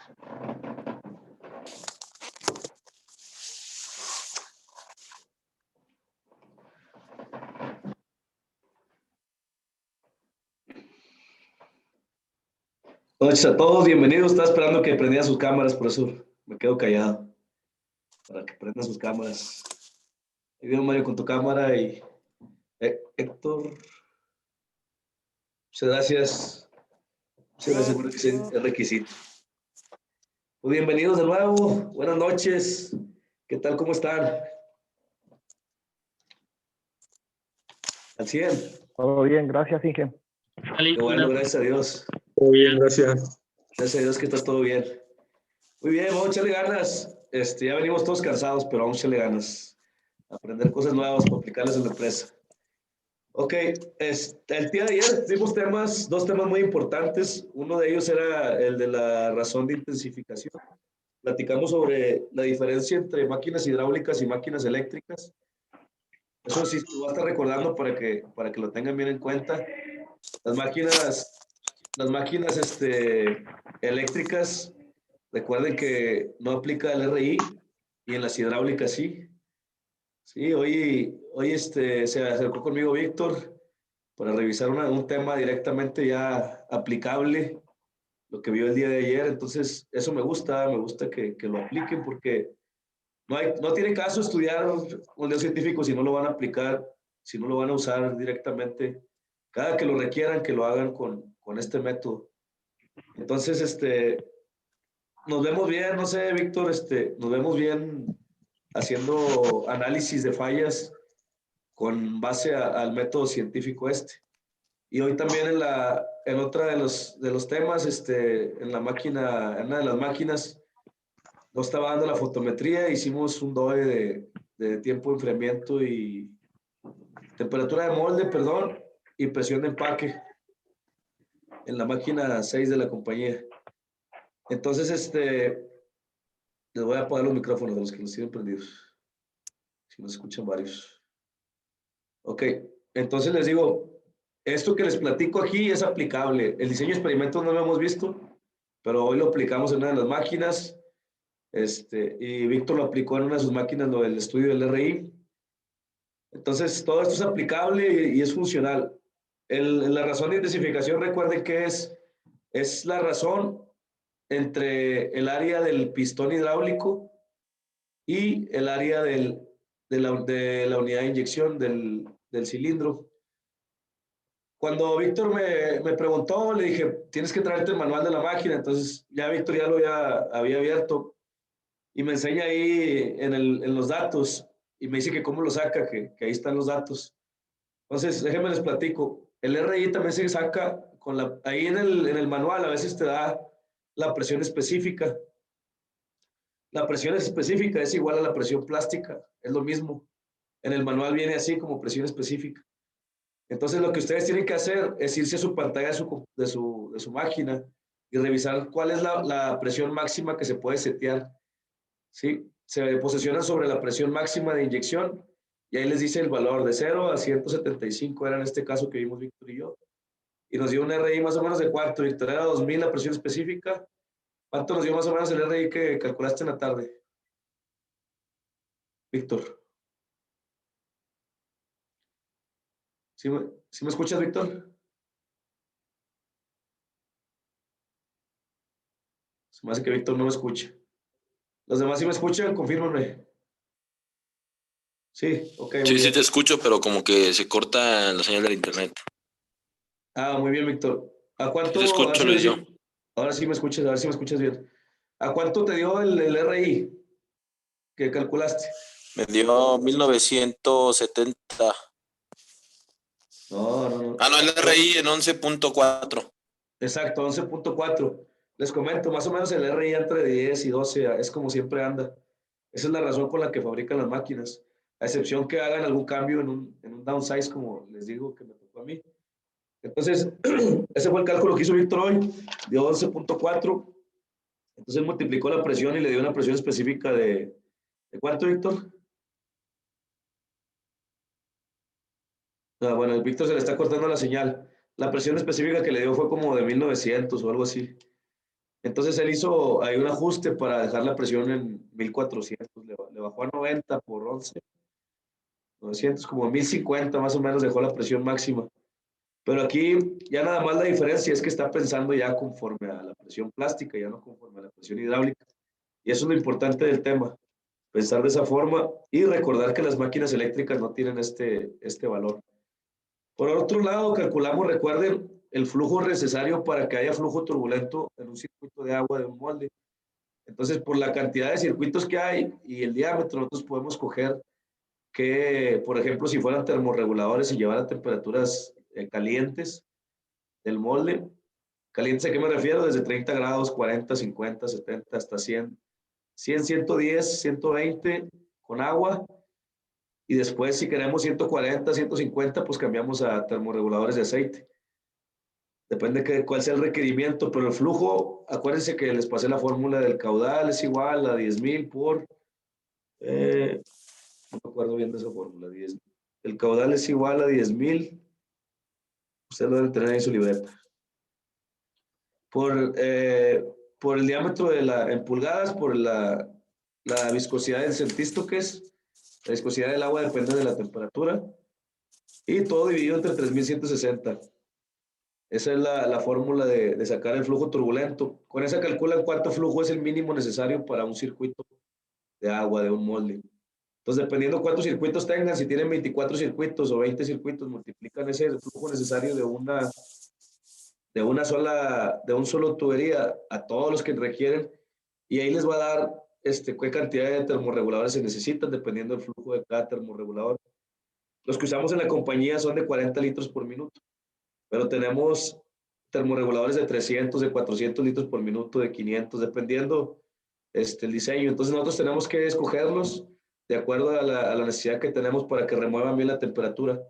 Buenas noches a todos, bienvenidos. Estaba esperando que prendieran sus cámaras, por eso me quedo callado, para que prendan sus cámaras. Ahí viene Mario con tu cámara y Héctor. Muchas gracias. Muchas gracias por el requisito. Pues bienvenidos de nuevo. Buenas noches. ¿Qué tal? ¿Cómo están? ¿Al 100? Todo bien, gracias, Inge. Qué bueno, gracias a Dios. Todo bien, gracias. Gracias a Dios que está todo bien. Muy bien, vamos a echarle ganas. Ya venimos todos cansados, pero vamos a echarle ganas. Aprender cosas nuevas para aplicarlas en la empresa. Ok, el día de ayer tuvimos dos temas muy importantes. Uno de ellos era el de la razón de intensificación. Platicamos sobre la diferencia entre máquinas hidráulicas y máquinas eléctricas. Eso sí, lo voy a estar recordando para que lo tengan bien en cuenta. Las máquinas eléctricas, recuerden que no aplica el RI y en las hidráulicas sí. Sí, hoy se acercó conmigo Víctor para revisar un tema directamente ya aplicable, lo que vio el día de ayer. Entonces, eso me gusta que lo apliquen porque no tiene caso estudiar un leo científico si no lo van a aplicar, si no lo van a usar directamente. Cada que lo requieran, que lo hagan con este método. Entonces, nos vemos bien, no sé, Víctor, nos vemos bien haciendo análisis de fallas con base al método científico Y hoy también en otra de los temas, en una de las máquinas, no estaba dando la fotometría, hicimos un DOE de tiempo de enfriamiento y temperatura de molde, perdón, y presión de empaque en la máquina 6 de la compañía. Entonces, les voy a apagar los micrófonos a los que los tienen prendidos, si no se escuchan varios. Ok, entonces les digo, esto que les platico aquí es aplicable. El diseño de experimentos no lo hemos visto, pero hoy lo aplicamos en una de las máquinas. Y Víctor lo aplicó en una de sus máquinas, lo del estudio del RI. Entonces, todo esto es aplicable y es funcional. La razón de intensificación, recuerden que es la razón entre el área del pistón hidráulico y el área de la unidad de inyección del cilindro. Cuando Víctor me preguntó, le dije, tienes que traerte el manual de la máquina. Entonces, ya Víctor ya lo había abierto y me enseña ahí en los datos y me dice que cómo lo saca, que ahí están los datos. Entonces, déjenme les platico. El RI también se saca ahí en el manual, a veces te da la presión específica. La presión específica es igual a la presión plástica, es lo mismo. En el manual viene así como presión específica. Entonces, lo que ustedes tienen que hacer es irse a su pantalla de su máquina y revisar cuál es la presión máxima que se puede setear. ¿Sí? Se posicionan sobre la presión máxima de inyección y ahí les dice el valor de 0 a 175, era en este caso que vimos Víctor y yo. Y nos dio un RI más o menos de cuánto, Víctor, era 2000 la presión específica. ¿Cuánto nos dio más o menos el RI que calculaste en la tarde, Víctor? ¿Sí me escuchas, Víctor? Se me hace que Víctor no me escucha. ¿Los demás sí me escuchan? Confírmenme. Sí, ok, muy Sí, bien. sí te escucho, pero como que se corta la señal del internet. Ah, muy bien, Víctor. ¿A cuánto? Sí te escucho, Luis, yo. Ahora sí me escuchas, a ver si me escuchas bien. ¿A cuánto te dio el RI que calculaste? Me dio 1970. No. Ah, no, el RI en 11.4. Exacto, 11.4. Les comento, más o menos el RI entre 10 y 12 es como siempre anda. Esa es la razón por la que fabrican las máquinas. A excepción que hagan algún cambio en un downsize, como les digo que me tocó a mí. Entonces, ese fue el cálculo que hizo Víctor hoy, dio 11.4. Entonces multiplicó la presión y le dio una presión específica ¿de cuánto, Víctor? Ah, bueno, el Víctor se le está cortando la señal. La presión específica que le dio fue como de 1900 o algo así. Entonces él hizo ahí un ajuste para dejar la presión en 1400, le bajó a 90 por 11, 900, como 1050 más o menos dejó la presión máxima. Pero aquí ya nada más la diferencia es que está pensando ya conforme a la presión plástica, ya no conforme a la presión hidráulica. Y eso es lo importante del tema, pensar de esa forma y recordar que las máquinas eléctricas no tienen este valor. Por otro lado, calculamos, recuerden, el flujo necesario para que haya flujo turbulento en un circuito de agua de un molde. Entonces, por la cantidad de circuitos que hay y el diámetro, nosotros podemos coger que, por ejemplo, si fueran termorreguladores y llevaran temperaturas calientes del molde, calientes a qué me refiero, desde 30 grados, 40, 50, 70, hasta 100, 100, 110, 120 con agua. Y después, si queremos 140, 150, pues cambiamos a termorreguladores de aceite. Depende de cuál sea el requerimiento, pero el flujo, acuérdense que les pasé la fórmula del caudal, es igual a 10,000 por, no me acuerdo bien de esa fórmula, 10, el caudal es igual a 10,000, usted lo debe tener en su libreta, por el diámetro en pulgadas, por la viscosidad del centístoques, la viscosidad del agua depende de la temperatura, y todo dividido entre 3160. Esa es la fórmula de sacar el flujo turbulento. Con esa calculan cuánto flujo es el mínimo necesario para un circuito de agua, de un molde. Entonces, dependiendo cuántos circuitos tengan, si tienen 24 circuitos o 20 circuitos, multiplican ese flujo necesario de un solo tubería a todos los que requieren, y ahí les va a dar qué cantidad de termorreguladores se necesitan, dependiendo del flujo de cada termorregulador. Los que usamos en la compañía son de 40 litros por minuto, pero tenemos termorreguladores de 300, de 400 litros por minuto, de 500, dependiendo el diseño. Entonces nosotros tenemos que escogerlos de acuerdo a la necesidad que tenemos para que remuevan bien la temperatura.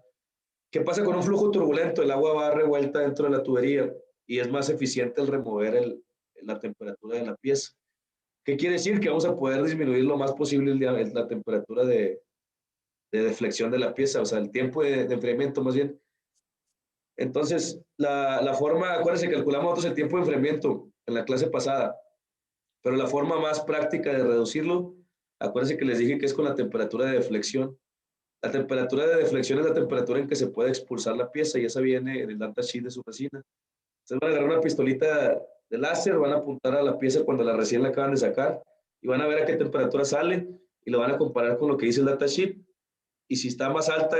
¿Qué pasa con un flujo turbulento? El agua va revuelta dentro de la tubería y es más eficiente el remover la temperatura de la pieza. ¿Qué quiere decir? Que vamos a poder disminuir lo más posible la temperatura de deflexión de la pieza, o sea, el tiempo de enfriamiento más bien. Entonces, la forma, acuérdense, calculamos nosotros el tiempo de enfriamiento en la clase pasada, pero la forma más práctica de reducirlo, acuérdense que les dije que es con la temperatura de deflexión. La temperatura de deflexión es la temperatura en que se puede expulsar la pieza y esa viene en el datasheet de su resina. Ustedes van a agarrar una pistolita de láser, van a apuntar a la pieza cuando recién la acaban de sacar y van a ver a qué temperatura sale y lo van a comparar con lo que dice el datasheet. Y si está más alta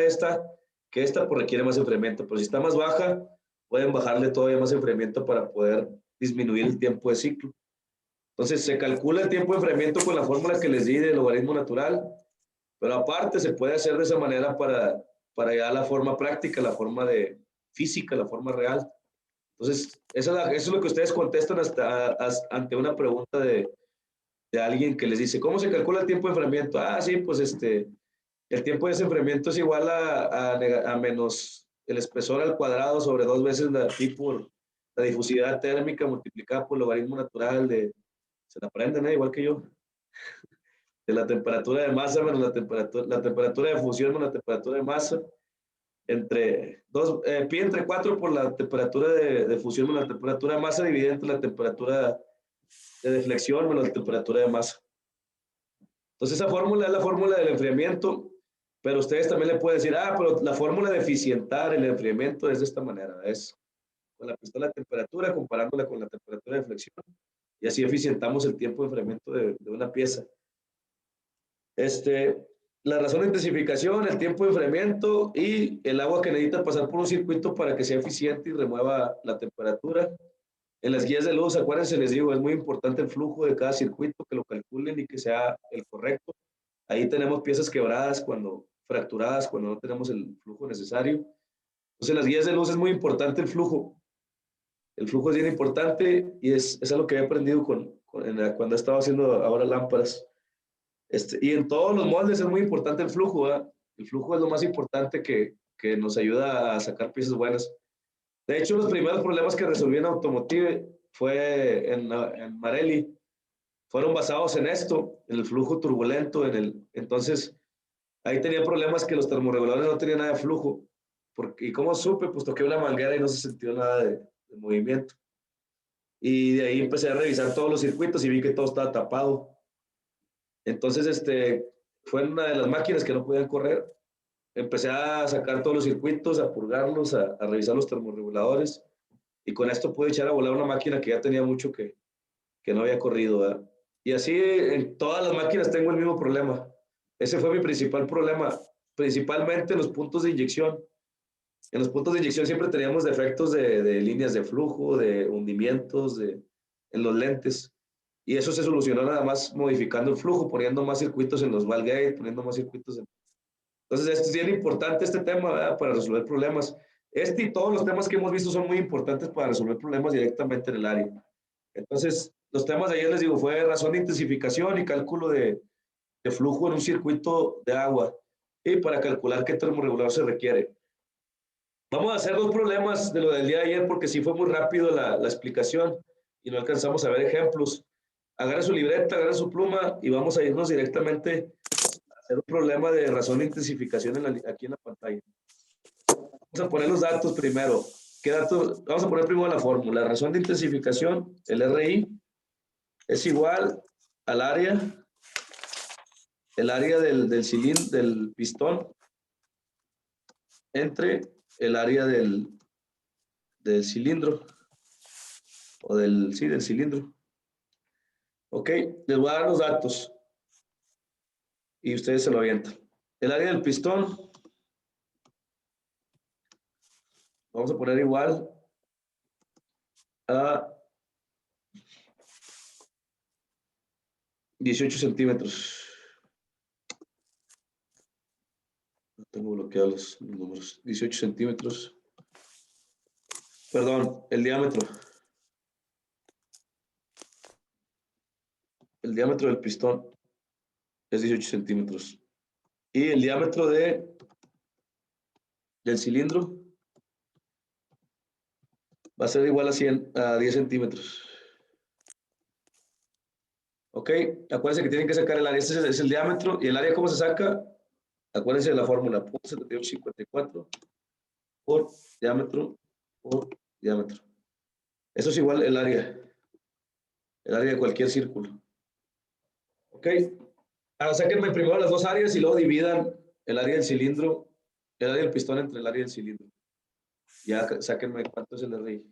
que esta, pues requiere más enfriamiento. Pero si está más baja, pueden bajarle todavía más enfriamiento para poder disminuir el tiempo de ciclo. Entonces, se calcula el tiempo de enfriamiento con la fórmula que les di del logaritmo natural, pero aparte se puede hacer de esa manera para ya la forma práctica, la forma de física, la forma real. Entonces, eso es lo que ustedes contestan ante una pregunta de alguien que les dice, ¿cómo se calcula el tiempo de enfriamiento? Ah, sí, pues el tiempo de desenfriamiento es igual a menos el espesor al cuadrado sobre 2 veces pi por la difusividad térmica multiplicada por el logaritmo natural se la aprenden, igual que yo, de la temperatura de masa menos la temperatura de fusión menos la temperatura de masa, pi entre 4 por la temperatura de fusión menos la temperatura de masa dividida entre la temperatura de deflexión menos la temperatura de masa. Entonces esa fórmula es la fórmula del enfriamiento, pero ustedes también le pueden decir, pero la fórmula de eficientar el enfriamiento es de esta manera, es con la pistola de temperatura comparándola con la temperatura de deflexión y así eficientamos el tiempo de enfriamiento de una pieza. La razón de intensificación, el tiempo de enfriamiento y el agua que necesita pasar por un circuito para que sea eficiente y remueva la temperatura. En las guías de luz, acuérdense, les digo, es muy importante el flujo de cada circuito, que lo calculen y que sea el correcto. Ahí tenemos piezas quebradas, fracturadas, cuando no tenemos el flujo necesario. Entonces, en las guías de luz es muy importante el flujo. El flujo es bien importante y es algo que he aprendido cuando he estado haciendo ahora lámparas. Y en todos los moldes es muy importante el flujo, ¿verdad? El flujo es lo más importante que nos ayuda a sacar piezas buenas. De hecho, los primeros problemas que resolví en Automotive fue en Marelli, fueron basados en esto, en el flujo turbulento, entonces ahí tenía problemas que los termorreguladores no tenían nada de flujo. ¿Y cómo supe? Pues toqué una manguera y no se sintió nada de movimiento. Y de ahí empecé a revisar todos los circuitos y vi que todo estaba tapado. Entonces, fue una de las máquinas que no podían correr. Empecé a sacar todos los circuitos, a purgarlos, a revisar los termorreguladores. Y con esto pude echar a volar una máquina que ya tenía mucho que no había corrido, ¿verdad? Y así en todas las máquinas tengo el mismo problema. Ese fue mi principal problema, principalmente en los puntos de inyección. En los puntos de inyección siempre teníamos defectos de líneas de flujo, de hundimientos, en los lentes. Y eso se solucionó nada más modificando el flujo, poniendo más circuitos en los valve gate, poniendo más circuitos en... Entonces, es bien importante este tema, ¿verdad? Para resolver problemas. Este y todos los temas que hemos visto son muy importantes para resolver problemas directamente en el área. Entonces, los temas de ayer les digo, fue razón de intensificación y cálculo de flujo en un circuito de agua y para calcular qué termorregulador se requiere. Vamos a hacer dos problemas de lo del día de ayer porque sí fue muy rápido la explicación y no alcanzamos a ver ejemplos. Agarra su libreta, agarra su pluma y vamos a irnos directamente a hacer un problema de razón de intensificación aquí en la pantalla. Vamos a poner los datos primero. ¿Qué datos? Vamos a poner primero la fórmula. La razón de intensificación, el RI, es igual al área, el área del cilindro, del pistón, entre el área del cilindro, o del cilindro. Ok, les voy a dar los datos y ustedes se lo avientan. El área del pistón, vamos a poner igual a 18 centímetros. No tengo bloqueados los números. 18 centímetros. Perdón, el diámetro. El diámetro del pistón es 18 centímetros. Y el diámetro del cilindro va a ser igual a 10 centímetros. Ok, acuérdense que tienen que sacar el área. Este es el diámetro. ¿Y el área cómo se saca? Acuérdense de la fórmula. 0.7854 por diámetro por diámetro. Eso es igual el área de cualquier círculo. Ok, ahora sáquenme primero las dos áreas y luego dividan el área del cilindro, el área del pistón entre el área del cilindro. Ya sáquenme cuánto es el RI.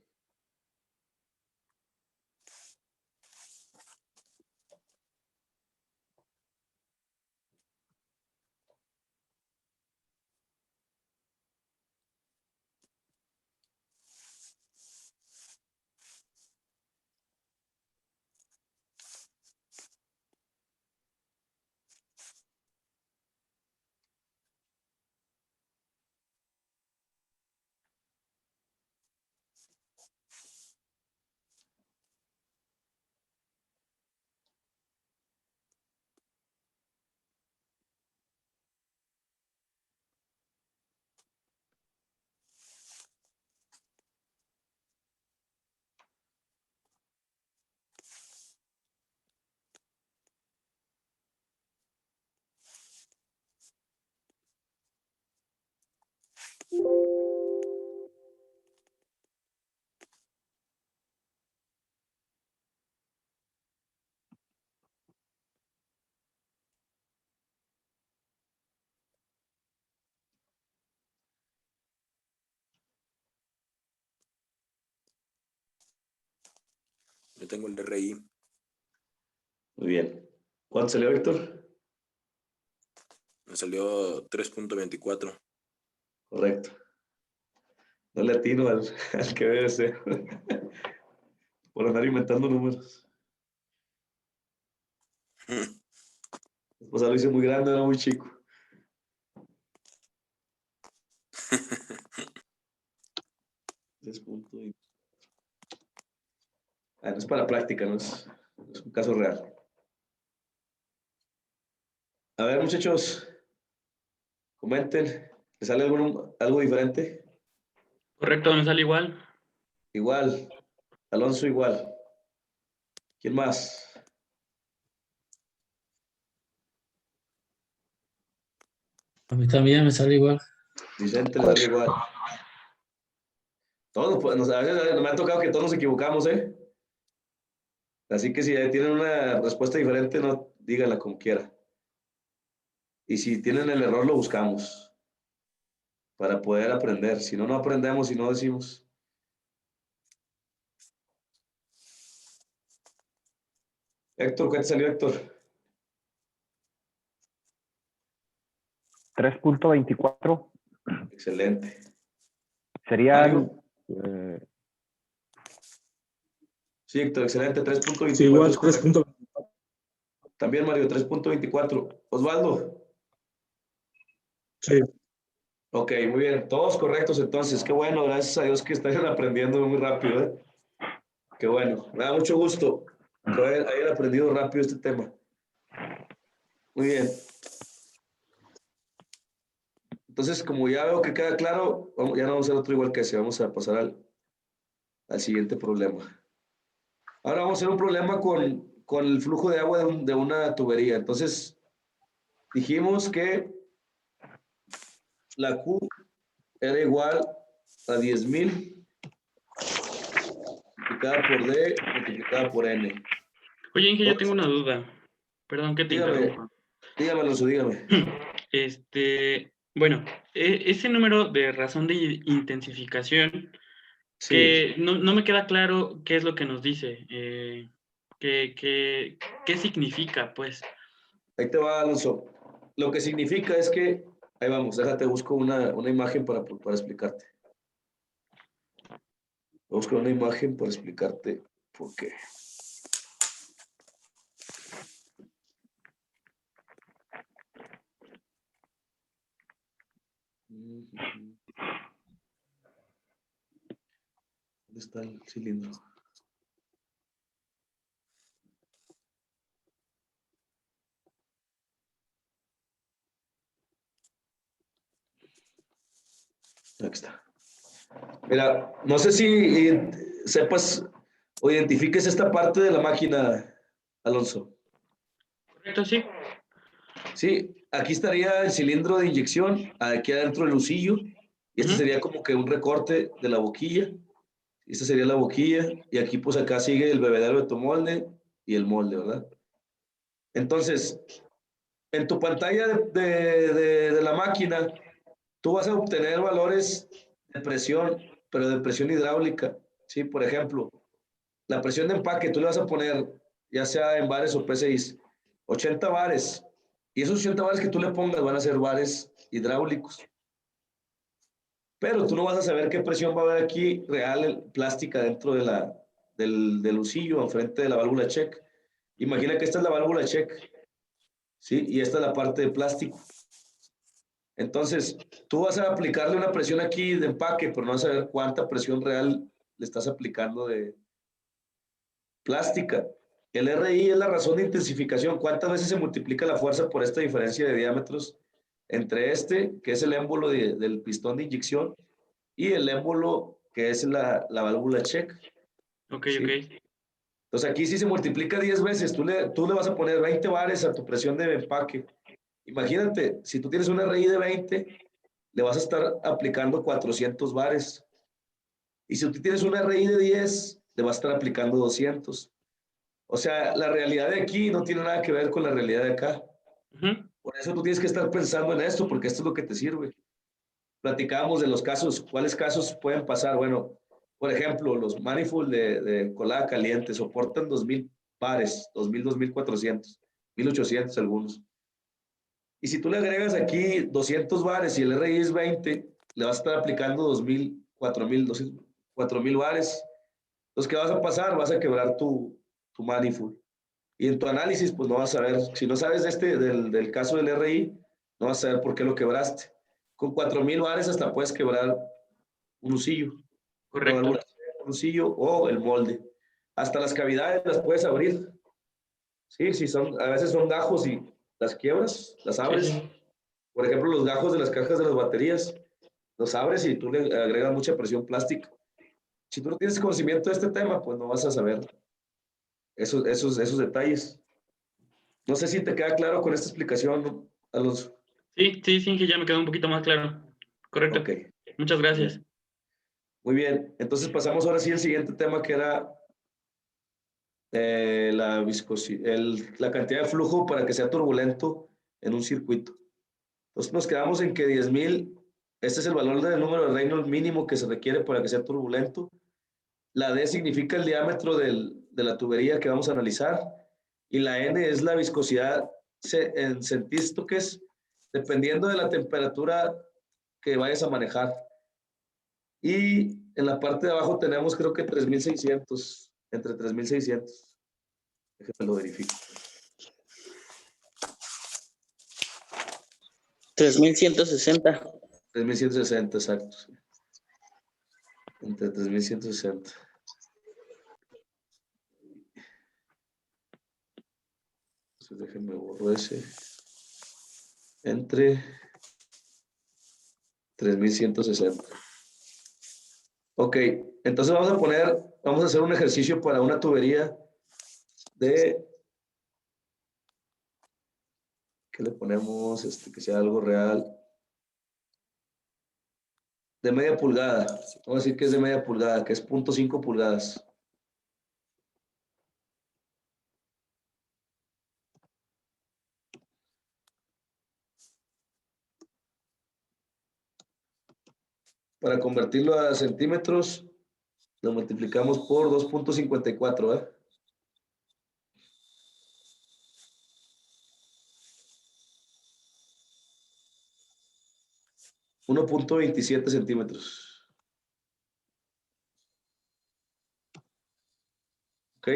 Yo tengo el RI. Muy bien. ¿Cuánto salió, Víctor? Me salió 3.24. Correcto. No le atino al que debe ser. Por andar inventando números. O sea, lo hice muy grande, era muy chico. No es para práctica, no es un caso real. A ver, muchachos, comenten. ¿Les sale algo diferente? Correcto, me sale igual. Igual. Alonso igual. ¿Quién más? A mí también me sale igual. Vicente le sale igual. Todos, pues, a veces me ha tocado que todos nos equivocamos, ¿eh? Así que si tienen una respuesta diferente, no díganla como quiera. Y si tienen el error, lo buscamos para poder aprender. Si no, no aprendemos y no decimos. Héctor, ¿qué te salió, Héctor? 3.24 Excelente. serían Sí, Héctor, excelente. 3.24. Sí, igual, es correcto. 3.24. También, Mario, 3.24. Osvaldo. Sí. Ok, muy bien. Todos correctos entonces. Qué bueno, gracias a Dios que están aprendiendo muy rápido, ¿eh? Qué bueno. Me da mucho gusto que hayan aprendido rápido este tema. Muy bien. Entonces, como ya veo que queda claro, ya no vamos a hacer otro igual que ese. Vamos a pasar al siguiente problema. Ahora vamos a hacer un problema con el flujo de agua de una tubería. Entonces, dijimos que la Q era igual a 10,000 multiplicada por D multiplicada por N. Oye, Inge, yo tengo Entonces, una duda. Perdón que te interrumpa. dígame, Alonso, dígame. Bueno, ese número de razón de intensificación, Sí, que no me queda claro qué es lo que nos dice. ¿Qué significa, pues? ahí te va, Alonso. Lo que significa es que, ahí vamos, déjate, busco una imagen para explicarte. Busco una imagen para explicarte por qué. ¿Dónde está el cilindro? Aquí está. Mira, no sé si sepas o identifiques esta parte de la máquina, Alonso. ¿Correcto? Sí. Sí, aquí estaría el cilindro de inyección, aquí adentro el husillo, y este sería como que un recorte de la boquilla. Esta sería la boquilla, y aquí pues acá sigue el bebedero de tu molde y el molde, ¿verdad? Entonces, en tu pantalla de la máquina, tú vas a obtener valores de presión, pero de presión hidráulica, ¿sí? Por ejemplo, la presión de empaque, tú le vas a poner, ya sea en bares o P6, 80 bares, y esos 80 bares que tú le pongas van a ser bares hidráulicos. Pero tú no vas a saber qué presión va a haber aquí real, plástica, dentro del husillo, enfrente de la válvula check. Imagina que esta es la válvula check, ¿sí? Y esta es la parte de plástico. Entonces, tú vas a aplicarle una presión aquí de empaque, pero no vas a ver cuánta presión real le estás aplicando de plástica. El RI es la razón de intensificación. ¿Cuántas veces se multiplica la fuerza por esta diferencia de diámetros entre este, que es el émbolo del pistón de inyección, y el émbolo, que es la válvula check? Ok, ¿Sí? ok. Entonces aquí sí se multiplica 10 veces. Tú le vas a poner 20 bares a tu presión de empaque. Imagínate, si tú tienes un RI de 20, le vas a estar aplicando 400 bares. Y si tú tienes un RI de 10, le vas a estar aplicando 200. O sea, la realidad de aquí no tiene nada que ver con la realidad de acá. Por eso tú tienes que estar pensando en esto, porque esto es lo que te sirve. Platicábamos de los casos, ¿cuáles casos pueden pasar? Bueno, por ejemplo, los manifold de colada caliente soportan 2,000 bares, 2,000, 2,400, 1,800 algunos. Y si tú le agregas aquí 200 bares y el RI es 20, le vas a estar aplicando 2,000, 4,000, 4,000 bares. Entonces, ¿qué vas a pasar? Vas a quebrar tu manifold. Y en tu análisis, pues no vas a ver, si no sabes del caso del RI, no vas a saber por qué lo quebraste. Con 4,000 bares hasta puedes quebrar un husillo, una Correcto. válvula, un husillo o el molde. Hasta las cavidades las puedes abrir. Sí, sí, a veces son gajos y las quiebras, las abres. Sí. Por ejemplo, los gajos de las cajas de las baterías, los abres y tú le agregas mucha presión plástica. Si tú no tienes conocimiento de este tema, pues no vas a saber esos detalles. No sé si te queda claro con esta explicación, Alonso. Sí, que ya me quedó un poquito más claro. Correcto. Ok. Muchas gracias. Muy bien. Entonces pasamos ahora sí al siguiente tema, que era la cantidad de flujo para que sea turbulento en un circuito. Entonces nos quedamos en que 10,000, este es el valor del número de Reynolds mínimo que se requiere para que sea turbulento. La D significa el diámetro de la tubería que vamos a analizar y la N es la viscosidad en centístoques, dependiendo de la temperatura que vayas a manejar. Y en la parte de abajo tenemos creo que 3,600, entre 3,600. Déjenme lo verifico. 3,160. 3,160, exacto. Sí. Entre 3,160. Entonces déjenme borrar ese. Entre 3,160. Ok, entonces vamos a hacer un ejercicio para una tubería de, ¿qué le ponemos? Que sea algo real. De media pulgada. Vamos a decir que es de media pulgada, que es 0.5 pulgadas. Para convertirlo a centímetros, lo multiplicamos por 2.54, ¿eh? .27 centímetros. ¿Ok?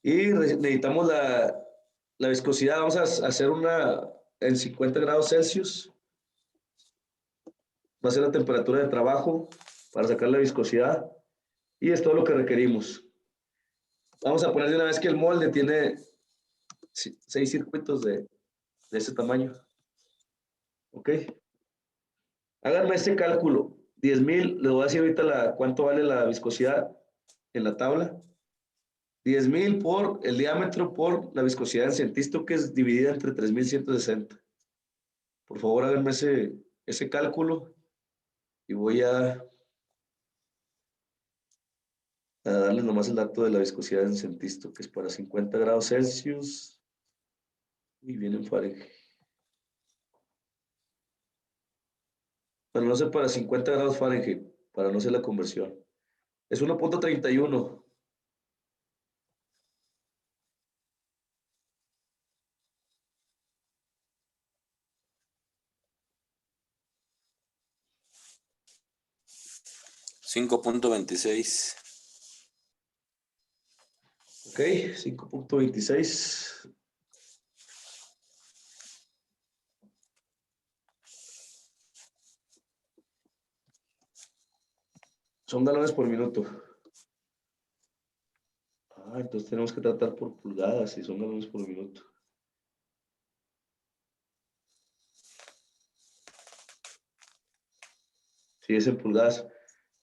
Y necesitamos la viscosidad. Vamos a hacer una en 50 grados Celsius. Va a ser la temperatura de trabajo para sacar la viscosidad. Y es todo lo que requerimos. Vamos a poner de una vez que el molde tiene 6 circuitos de ese tamaño. ¿Ok? Háganme este cálculo. 10,000, les voy a decir ahorita cuánto vale la viscosidad en la tabla. 10,000 por el diámetro por la viscosidad en centístoques dividida entre 3,160. Por favor, háganme ese cálculo y voy a darles nomás el dato de la viscosidad en centístoques para 50 grados Celsius y viene en Fahrenheit. Bueno, no sé para 50 grados Fahrenheit, para no hacer la conversión. Es 1.31. $5.26. Ok, 5.26. Son galones por minuto. Entonces tenemos que tratar por pulgadas y son galones por minuto. Sí, es en pulgadas.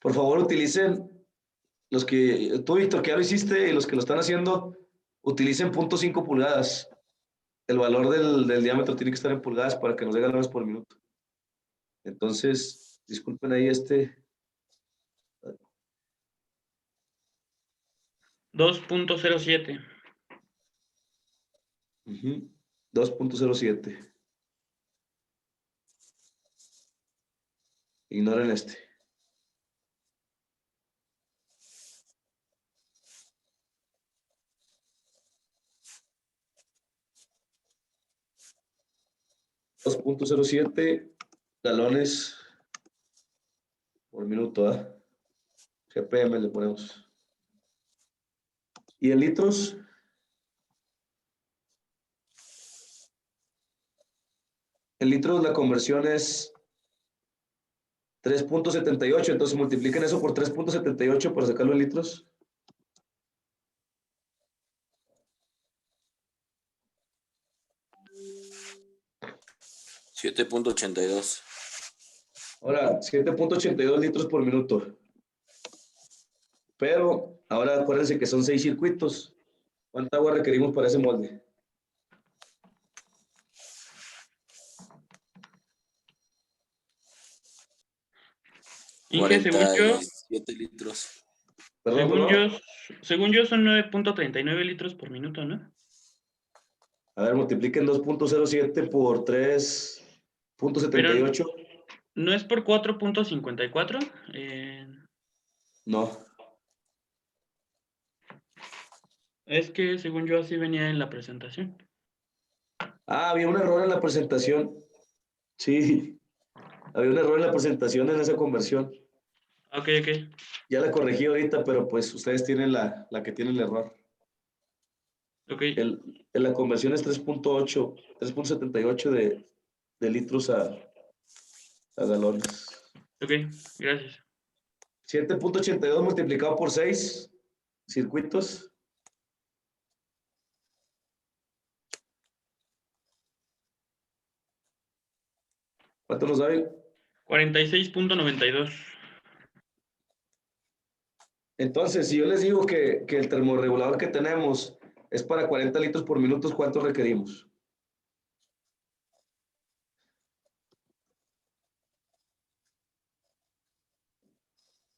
Por favor, utilicen tú, Víctor, que ya lo hiciste y los que lo están haciendo, utilicen 0.5 pulgadas. El valor del diámetro tiene que estar en pulgadas para que nos dé galones por minuto. Entonces, disculpen ahí 2.07. 2.07. Ignoren este. .07 galones por minuto, ¿eh? GPM le ponemos. ¿Y en litros? En litros la conversión es 3.78, entonces multipliquen eso por 3.78 para sacarlo en litros. $7.82. Ahora, 7.82 litros por minuto. Pero ahora acuérdense que son 6 circuitos. ¿Cuánta agua requerimos para ese molde? Inge, según yo, 47 litros. Perdón, Según yo son 9.39 litros por minuto, ¿no? A ver, multipliquen 2.07 por 3.78. ¿No es por 4.54? No. Es que según yo así venía en la presentación. Ah, había un error en la presentación. Sí, había un error en la presentación en esa conversión. Ok. Ya la corregí ahorita, pero pues ustedes tienen la que tiene el error. Ok, En la conversión es 3.78 de litros a galones. ok, gracias. 7.82 multiplicado por 6 circuitos. ¿Cuánto nos da? 46.92. Entonces, si yo les digo que el termorregulador que tenemos es para 40 litros por minuto, ¿cuánto requerimos?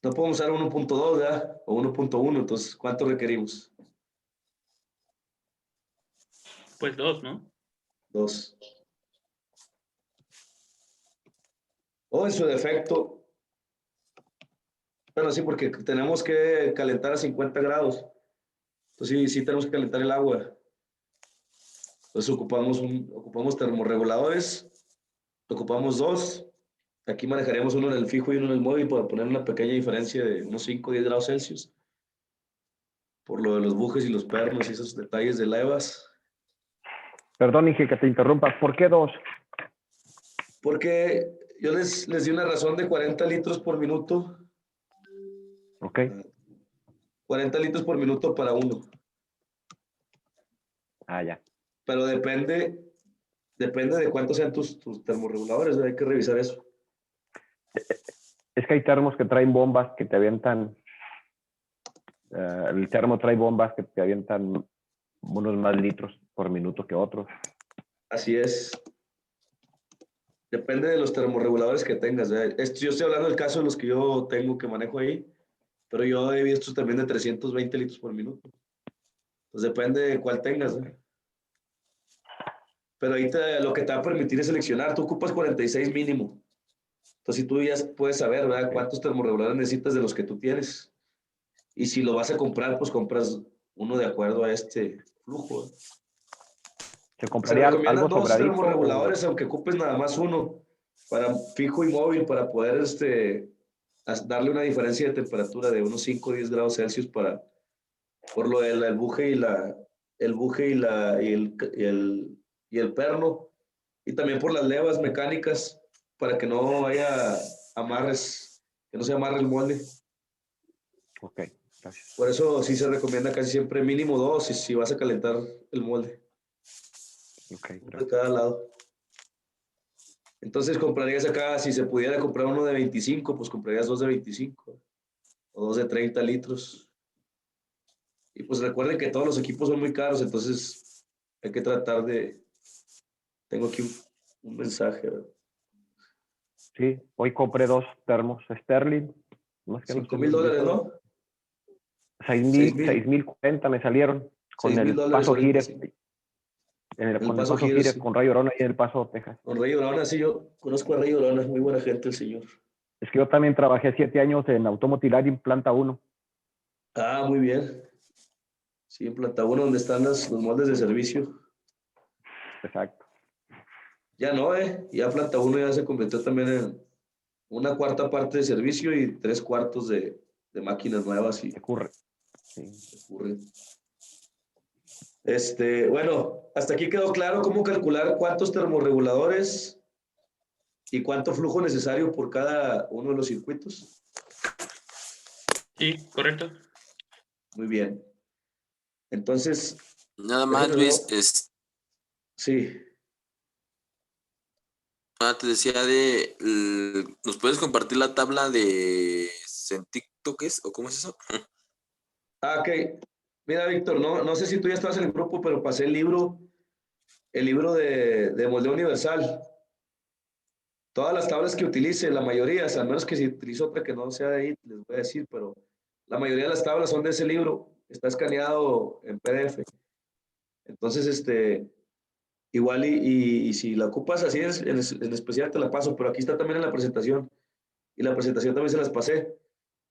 No podemos usar 1.2, ¿verdad? O 1.1, entonces, ¿cuánto requerimos? Pues 2, ¿no? 2. O en su defecto, bueno, sí, porque tenemos que calentar a 50 grados. Entonces, sí tenemos que calentar el agua. Entonces, ocupamos termorreguladores, ocupamos 2. Aquí manejaríamos uno en el fijo y uno en el móvil para poner una pequeña diferencia de unos 5 o 10 grados Celsius. Por lo de los bujes y los pernos y esos detalles de la EVAS. Perdón, Inge, que te interrumpa. ¿Por qué 2? Porque yo les di una razón de 40 litros por minuto. Ok. 40 litros por minuto para uno. Ah, ya. Pero depende de cuántos sean tus termorreguladores. Hay que revisar eso. Es que hay termos que traen bombas que te avientan. El termo trae bombas que te avientan unos más litros por minuto que otros. Así es. Depende de los termorreguladores que tengas. Yo estoy hablando del caso de los que yo tengo que manejo ahí, pero yo he visto también de 320 litros por minuto. Pues depende de cuál tengas. Pero ahí lo que te va a permitir es seleccionar. Tú ocupas 46 mínimo. Entonces, si tú ya puedes saber, ¿verdad? Cuántos termorreguladores necesitas de los que tú tienes. Y si lo vas a comprar, pues compras uno de acuerdo a este flujo. ¿Se Se compraría recomiendan algo 2 sobradito? termorreguladores, aunque ocupes nada más uno, para fijo y móvil, para poder darle una diferencia de temperatura de unos 5 o 10 grados Celsius por lo del buje y el perno, y también por las levas mecánicas, para que no haya amarres, que no se amarre el molde. Ok, gracias. Por eso sí se recomienda casi siempre mínimo 2 si vas a calentar el molde. Ok, De gracias. cada lado. Entonces comprarías acá, si se pudiera comprar uno de 25, pues comprarías 2 de 25 o 2 de 30 litros. Y pues recuerden que todos los equipos son muy caros, entonces hay que tratar de... Tengo aquí un mensaje, ¿verdad? Sí, hoy compré 2 termos Sterling. Más que no sé $5,000, ¿no? 6,040 me salieron con el $6,000 paso ahorita, Gire, sí. con el Paso paso Gire, Gire sí. con Rayo Orona y en el paso Texas. Con Rey Orona, sí, yo conozco a Rey Orona, muy buena gente el señor. Es que yo también trabajé 7 años en Automotive en planta 1. Ah, muy bien. Sí, en planta 1, donde están los moldes de servicio. Exacto. Ya no, ya planta 1 ya se convirtió también en una cuarta parte de servicio y 3/4 de máquinas nuevas y Ocurre. Sí. ocurre. Bueno, hasta aquí quedó claro cómo calcular cuántos termorreguladores y cuánto flujo necesario por cada uno de los circuitos. Sí, correcto. Muy bien. Entonces, Nada más, déjenme Luis, ver. Sí. te decía ¿nos puedes compartir la tabla de centítoques o cómo es eso? Ah, ok. Mira, Víctor, no sé si tú ya estabas en el grupo, pero pasé el libro de moldeo universal. Todas las tablas que utilice, la mayoría, al menos que si utilizo otra que no sea de ahí, les voy a decir, pero La mayoría de las tablas son de ese libro, está escaneado en PDF. Entonces, igual y si la ocupas así en especial te la paso, pero aquí está también en la presentación. Y la presentación también se las pasé.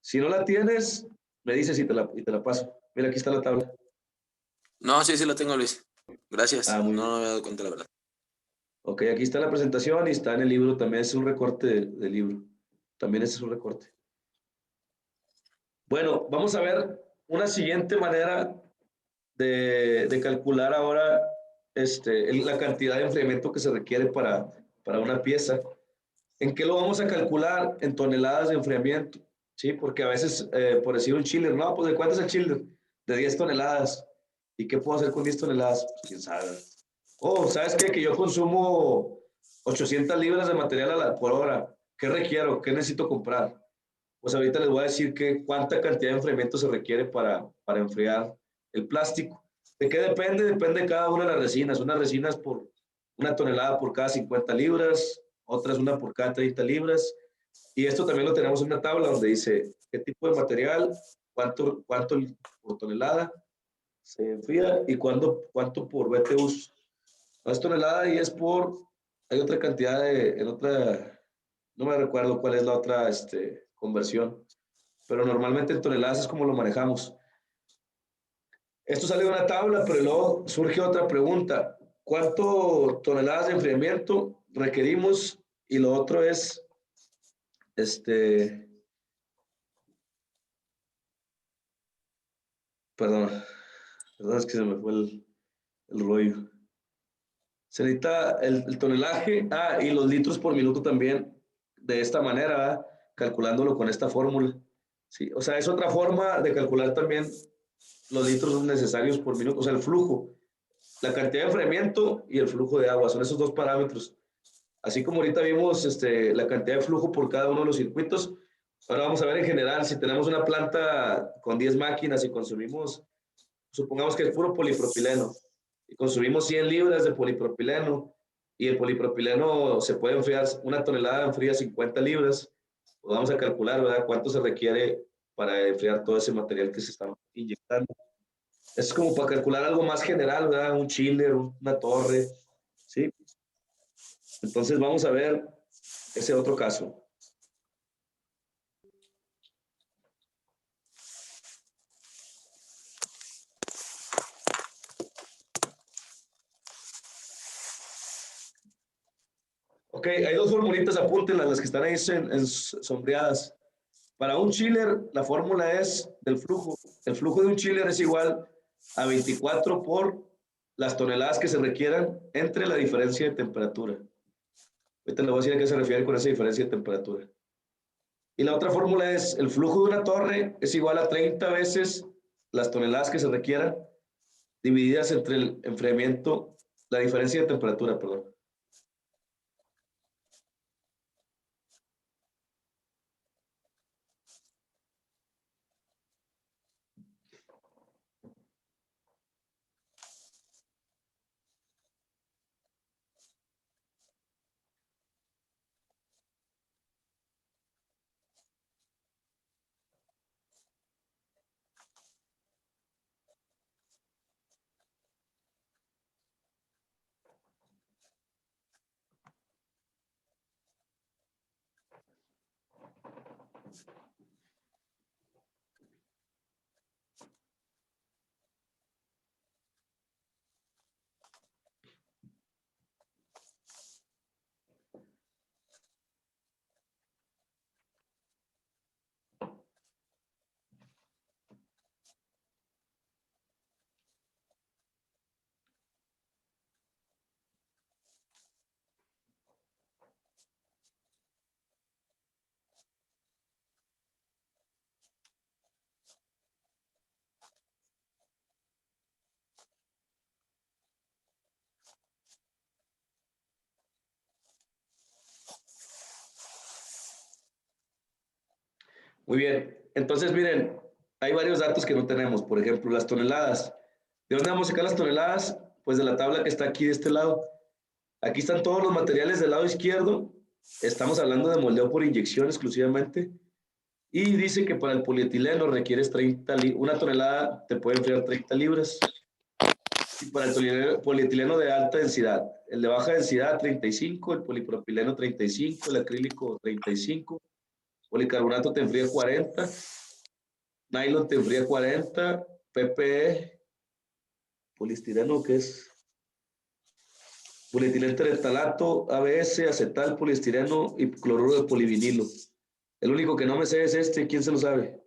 Si no la tienes, me dices y te la paso. Mira, aquí está la tabla. No, sí, sí la tengo, Luis. Gracias. Ah, muy No, bien. no me he dado cuenta, la verdad. Ok, aquí está la presentación y está en el libro. También es un recorte del libro. También ese es un recorte. Bueno, vamos a ver una siguiente manera de calcular ahora la cantidad de enfriamiento que se requiere para una pieza. ¿En qué lo vamos a calcular? En toneladas de enfriamiento, ¿sí? Porque a veces, por decir un chiller, no, pues ¿de cuánto es el chiller? De 10 toneladas. ¿Y qué puedo hacer con 10 toneladas? Pues quién sabe. Oh, ¿sabes qué? Que yo consumo 800 libras de material por hora. ¿Qué requiero? ¿Qué necesito comprar? Pues ahorita les voy a decir cuánta cantidad de enfriamiento se requiere para enfriar el plástico. ¿De qué depende? Depende de cada una de las resinas. Unas resinas por una tonelada por cada 50 libras, otras una por cada 30 libras. Y esto también lo tenemos en una tabla donde dice qué tipo de material, cuánto por tonelada se enfría y cuánto por BTUs. No es tonelada y es hay otra cantidad no me recuerdo cuál es la otra conversión, pero normalmente en toneladas es como lo manejamos. Esto sale de una tabla, pero luego surge otra pregunta. ¿Cuánto toneladas de enfriamiento requerimos? Y lo otro es, perdón, es que se me fue el rollo. Se necesita el tonelaje, y los litros por minuto también, de esta manera, ¿verdad? Calculándolo con esta fórmula. Sí, o sea, es otra forma de calcular también los litros necesarios por minuto, o sea, el flujo, la cantidad de enfriamiento y el flujo de agua, son esos dos parámetros. Así como ahorita vimos la cantidad de flujo por cada uno de los circuitos, ahora vamos a ver en general, si tenemos una planta con 10 máquinas y consumimos, supongamos que es puro polipropileno, y consumimos 100 libras de polipropileno, y el polipropileno se puede enfriar, una tonelada enfría 50 libras, pues vamos a calcular, ¿verdad?, cuánto se requiere para enfriar todo ese material que se está inyectando. Es como para calcular algo más general, ¿verdad? Un chiller, una torre, ¿sí? Entonces vamos a ver ese otro caso. Ok, hay dos formulitas, apúntenlas, las que están ahí sombreadas. Para un chiller, la fórmula es del flujo. El flujo de un chiller es igual a 24 por las toneladas que se requieran entre la diferencia de temperatura. Ahorita le voy a decir a qué se refiere con esa diferencia de temperatura. Y la otra fórmula es el flujo de una torre es igual a 30 veces las toneladas que se requieran divididas entre el enfriamiento, la diferencia de temperatura, perdón. Muy bien. Entonces, miren, hay varios datos que no tenemos. Por ejemplo, las toneladas. ¿De dónde vamos a sacar las toneladas? Pues de la tabla que está aquí de este lado. Aquí están todos los materiales del lado izquierdo. Estamos hablando de moldeo por inyección exclusivamente. Y dice que para el polietileno requieres 30 una tonelada te puede enfriar 30 libras. Y para el polietileno de alta densidad, el de baja densidad 35, el polipropileno 35, el acrílico 35, policarbonato te enfría 40, nylon te enfría 40, PPE, poliestireno, ¿qué es? Polietileno teretalato, ABS, acetal, poliestireno y cloruro de polivinilo. El único que no me sé es este, ¿quién se lo sabe?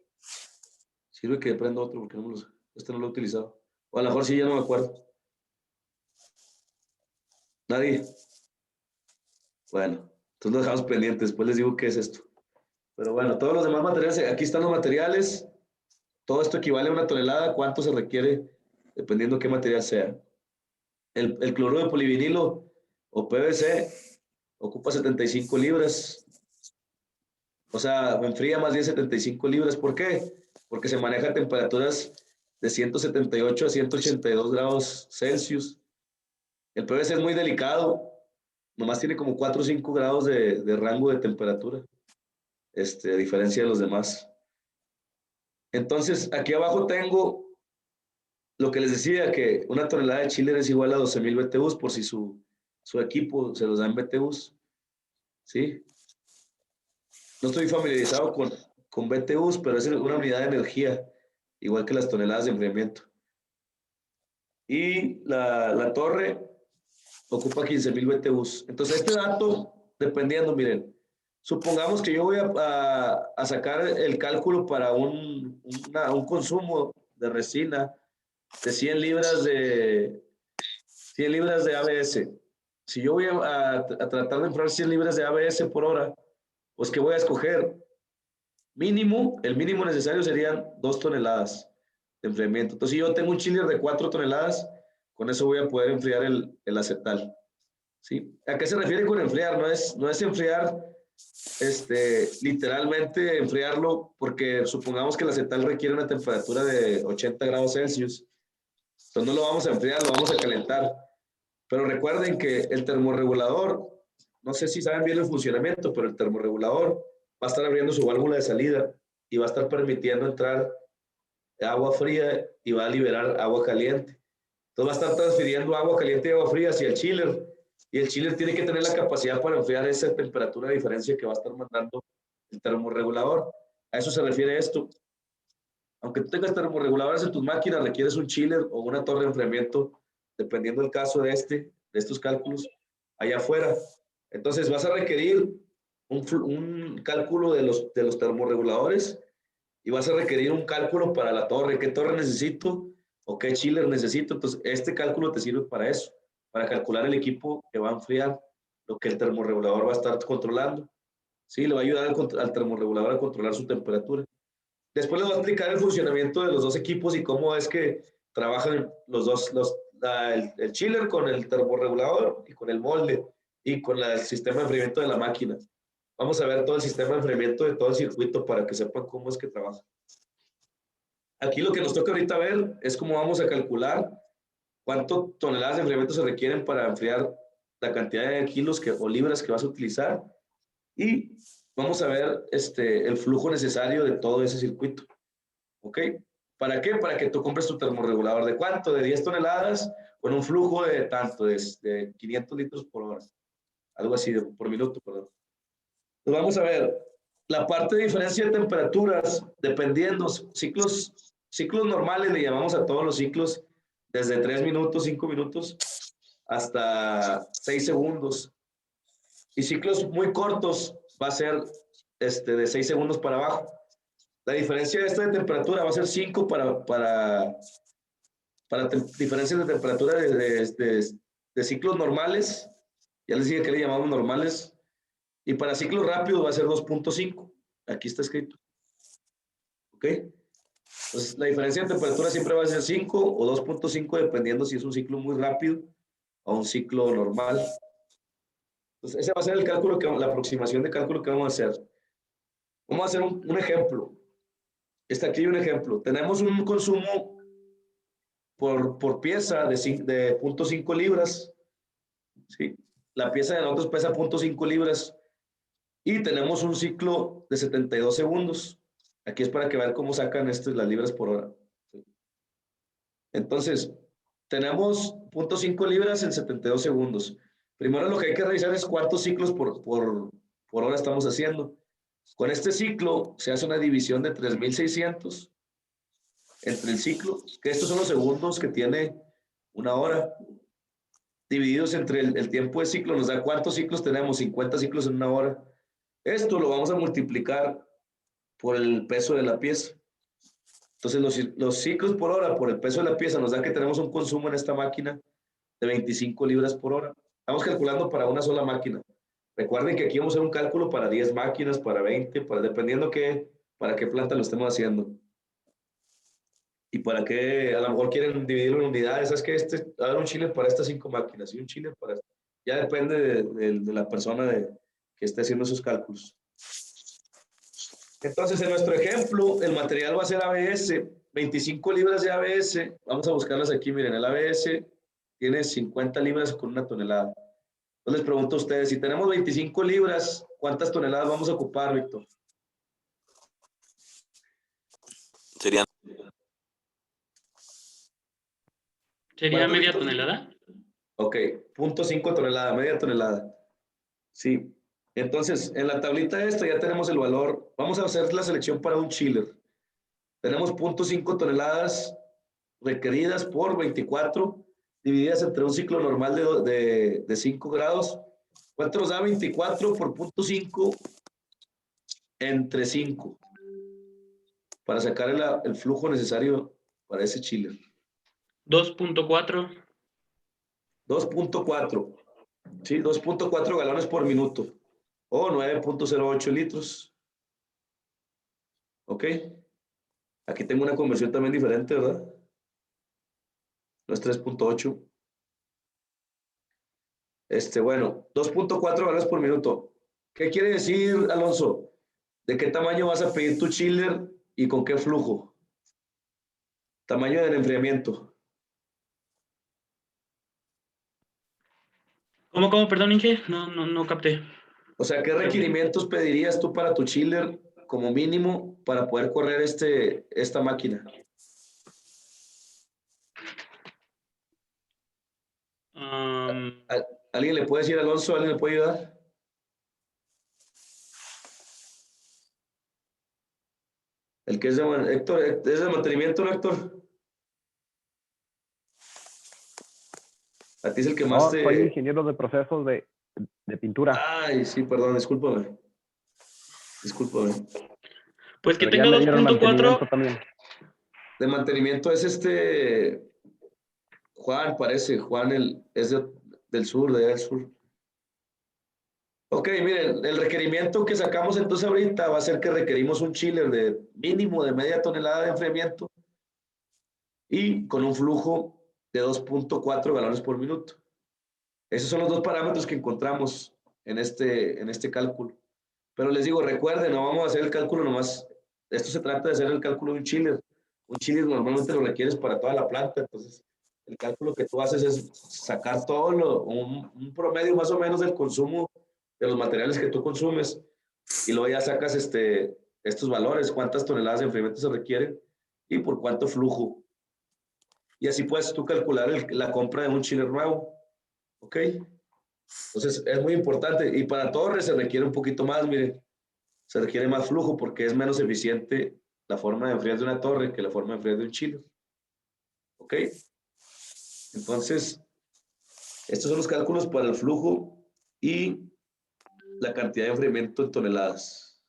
Sirve que aprenda otro porque no me lo sé. Este no lo he utilizado. O a lo mejor sí, ya no me acuerdo. ¿Nadie? Bueno, entonces lo dejamos pendiente. Después les digo qué es esto. Pero bueno, todos los demás materiales, aquí están los materiales. Todo esto equivale a una tonelada. ¿Cuánto se requiere? Dependiendo qué material sea. El cloruro de polivinilo o PVC ocupa 75 libras. O sea, enfría más bien 75 libras. ¿Por qué? Porque se maneja a temperaturas de 178 a 182 grados Celsius. El PVC es muy delicado. Nomás tiene como 4 o 5 grados de rango de temperatura. A diferencia de los demás. Entonces, aquí abajo tengo lo que les decía, que una tonelada de chile es igual a 12,000 BTUs por si su equipo se los da en BTUs. ¿Sí? No estoy familiarizado con BTUs, pero es una unidad de energía, igual que las toneladas de enfriamiento. Y la torre ocupa 15,000 BTUs. Entonces, este dato, dependiendo, miren, supongamos que yo voy a sacar el cálculo para un consumo de resina de 100 libras de ABS. Si yo voy a tratar de enfriar 100 libras de ABS por hora, pues ¿qué voy a escoger? Mínimo, el mínimo necesario serían 2 toneladas de enfriamiento. Entonces, si yo tengo un chiller de 4 toneladas, con eso voy a poder enfriar el acetal. ¿Sí? ¿A qué se refiere con enfriar? No es enfriar, literalmente enfriarlo, porque supongamos que el acetal requiere una temperatura de 80 grados Celsius. Entonces no lo vamos a enfriar, lo vamos a calentar. Pero recuerden que el termorregulador, no sé si saben bien el funcionamiento, pero el termorregulador va a estar abriendo su válvula de salida y va a estar permitiendo entrar agua fría y va a liberar agua caliente. Entonces va a estar transfiriendo agua caliente y agua fría hacia el chiller. Y el chiller tiene que tener la capacidad para enfriar esa temperatura de diferencia que va a estar mandando el termorregulador. A eso se refiere esto. Aunque tú tengas termorreguladores en tus máquinas, requieres un chiller o una torre de enfriamiento, dependiendo del caso de estos cálculos, allá afuera. Entonces vas a requerir un cálculo de los termorreguladores y vas a requerir un cálculo para la torre. ¿Qué torre necesito? ¿O qué chiller necesito? Entonces, este cálculo te sirve para eso, para calcular el equipo que va a enfriar, lo que el termorregulador va a estar controlando. Sí, le va a ayudar al termorregulador a controlar su temperatura. Después les voy a explicar el funcionamiento de los dos equipos y cómo es que trabajan los dos, el chiller con el termorregulador y con el molde y con el sistema de enfriamiento de la máquina. Vamos a ver todo el sistema de enfriamiento de todo el circuito para que sepan cómo es que trabaja. Aquí lo que nos toca ahorita ver es cómo vamos a calcular cuántas toneladas de enfriamiento se requieren para enfriar la cantidad de kilos o libras que vas a utilizar y vamos a ver el flujo necesario de todo ese circuito. ¿Ok? ¿Para qué? Para que tú compres tu termorregulador. ¿De cuánto? De 10 toneladas con un flujo de tanto, de 500 litros por hora. Algo así, por minuto, perdón. Entonces vamos a ver la parte de diferencia de temperaturas, dependiendo, ciclos normales le llamamos a todos los ciclos desde 3 minutos, 5 minutos hasta 6 segundos. Y ciclos muy cortos va a ser de 6 segundos para abajo. La diferencia de esta de temperatura va a ser 5 para diferencias de temperatura de ciclos normales. Ya les dije que le llamamos normales. Y para ciclos rápidos va a ser 2.5. Aquí está escrito. ¿Ok? Entonces, la diferencia de temperatura siempre va a ser 5 o 2.5, dependiendo si es un ciclo muy rápido o un ciclo normal. Entonces, ese va a ser el cálculo, la aproximación de cálculo que vamos a hacer. Vamos a hacer un ejemplo. Está aquí un ejemplo. Tenemos un consumo por pieza de 0.5 libras. ¿Sí? La pieza de nosotros pesa 0.5 libras. Y tenemos un ciclo de 72 segundos. Aquí es para que vean cómo sacan las libras por hora. ¿Sí? Entonces, tenemos 0.5 libras en 72 segundos. Primero lo que hay que revisar es cuántos ciclos por hora estamos haciendo. Con este ciclo se hace una división de 3600 entre el ciclo, que estos son los segundos que tiene una hora, divididos entre el tiempo de ciclo, nos da cuántos ciclos tenemos, 50 ciclos en una hora. Esto lo vamos a multiplicar por el peso de la pieza. Entonces, los ciclos por hora, por el peso de la pieza, nos da que tenemos un consumo en esta máquina de 25 libras por hora. Estamos calculando para una sola máquina. Recuerden que aquí vamos a hacer un cálculo para 10 máquinas, para 20, dependiendo para qué planta lo estemos haciendo. Y para qué, a lo mejor quieren dividirlo en unidades. Es que va a haber un chiller para estas 5 máquinas y un chiller para... Ya depende de la persona que esté haciendo esos cálculos. Entonces, en nuestro ejemplo, el material va a ser ABS, 25 libras de ABS. Vamos a buscarlas aquí. Miren, el ABS tiene 50 libras con 1 tonelada. Entonces les pregunto a ustedes, si tenemos 25 libras, ¿cuántas toneladas vamos a ocupar, Víctor? Serían ¿Sería media Víctor? tonelada? Ok, 0.5 tonelada, media tonelada. Sí. Entonces, en la tablita esta ya tenemos el valor. Vamos a hacer la selección para un chiller. Tenemos 0.5 toneladas requeridas por 24, divididas entre un ciclo normal de 5 grados. ¿Cuánto nos da 24 por 0.5 entre 5? Para sacar el flujo necesario para ese chiller. 2.4. 2.4. Sí, 2.4 galones por minuto. O 9.08 litros. ¿Ok? Aquí tengo una conversión también diferente, ¿verdad? No es 3.8. Bueno, 2.4 galones por minuto. ¿Qué quiere decir, Alonso? ¿De qué tamaño vas a pedir tu chiller y con qué flujo? Tamaño del enfriamiento. ¿Cómo? Perdón, Inge. No capté. O sea, ¿qué requerimientos pedirías tú para tu chiller como mínimo para poder correr esta máquina? ¿Alguien le puede decir, Alonso? ¿Alguien le puede ayudar? El que es de Héctor, ¿es de mantenimiento, ¿no, Héctor? A ti es el que más No, soy ingeniero de procesos de pintura. Ay, sí, perdón, discúlpame. Pues que Pero ya tenga me dieron 2.4. mantenimiento también. De mantenimiento es Juan, parece. Juan es del sur, de allá del sur. Ok, miren, el requerimiento que sacamos entonces ahorita va a ser que requerimos un chiller de mínimo de media tonelada de enfriamiento y con un flujo de 2.4 galones por minuto. Esos son los dos parámetros que encontramos en este cálculo. Pero les digo, recuerden, no vamos a hacer el cálculo nomás. Esto se trata de hacer el cálculo de un chiller. Un chiller normalmente lo requieres para toda la planta, entonces el cálculo que tú haces es sacar un promedio más o menos del consumo de los materiales que tú consumes y luego ya sacas estos valores, cuántas toneladas de enfriamiento se requieren y por cuánto flujo. Y así puedes tú calcular la compra de un chiller nuevo. ¿Ok? Entonces es muy importante. Y para torres se requiere un poquito más, miren. Se requiere más flujo porque es menos eficiente la forma de enfriar de una torre que la forma de enfriar de un chiller. ¿Ok? Entonces, estos son los cálculos para el flujo y la cantidad de enfriamiento en toneladas.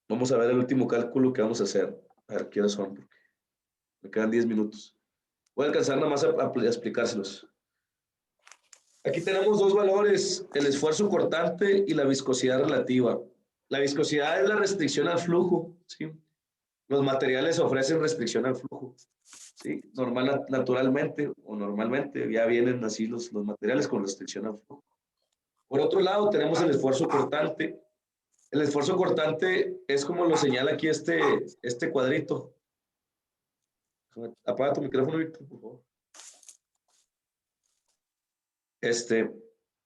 Vamos a ver el último cálculo que vamos a hacer. A ver qué horas son, porque me quedan 10 minutos. Voy a alcanzar nada más a explicárselos. Aquí tenemos dos valores, el esfuerzo cortante y la viscosidad relativa. La viscosidad es la restricción al flujo, ¿sí? Los materiales ofrecen restricción al flujo, ¿sí? Naturalmente o normalmente ya vienen así los materiales con restricción al flujo. Por otro lado, tenemos el esfuerzo cortante. El esfuerzo cortante es como lo señala aquí este cuadrito. Apaga tu micrófono, Víctor, por favor.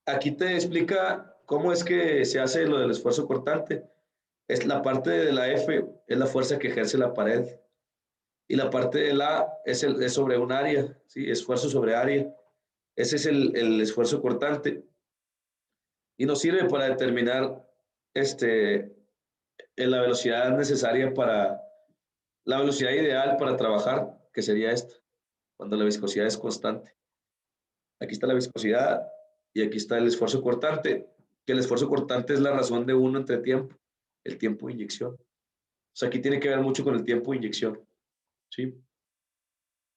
Aquí te explica cómo es que se hace lo del esfuerzo cortante. Es la parte de la F, es la fuerza que ejerce la pared. Y la parte de la es sobre un área, ¿sí? Esfuerzo sobre área. Ese es el esfuerzo cortante. Y nos sirve para determinar la velocidad necesaria la velocidad ideal para trabajar, que sería esta, cuando la viscosidad es constante. Aquí está la viscosidad y aquí está el esfuerzo cortante, que el esfuerzo cortante es la razón de 1 entre tiempo, el tiempo de inyección. O sea, aquí tiene que ver mucho con el tiempo de inyección, ¿sí?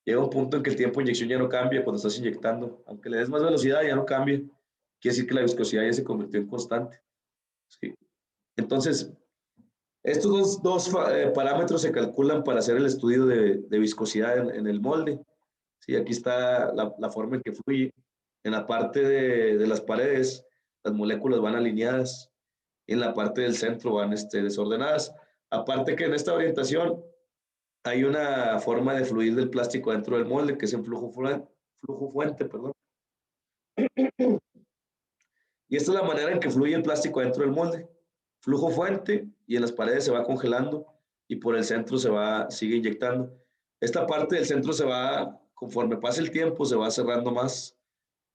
Llega un punto en que el tiempo de inyección ya no cambia cuando estás inyectando. Aunque le des más velocidad, ya no cambia. Quiere decir que la viscosidad ya se convirtió en constante, ¿sí? Entonces, estos dos parámetros se calculan para hacer el estudio de viscosidad en el molde. Sí, aquí está la forma en que fluye. En la parte de las paredes, las moléculas van alineadas. Y en la parte del centro van desordenadas. Aparte que en esta orientación hay una forma de fluir del plástico dentro del molde, que es en flujo fuente, perdón. Y esta es la manera en que fluye el plástico dentro del molde. Flujo fuente y en las paredes se va congelando y por el centro sigue inyectando. Esta parte del centro conforme pasa el tiempo, se va cerrando más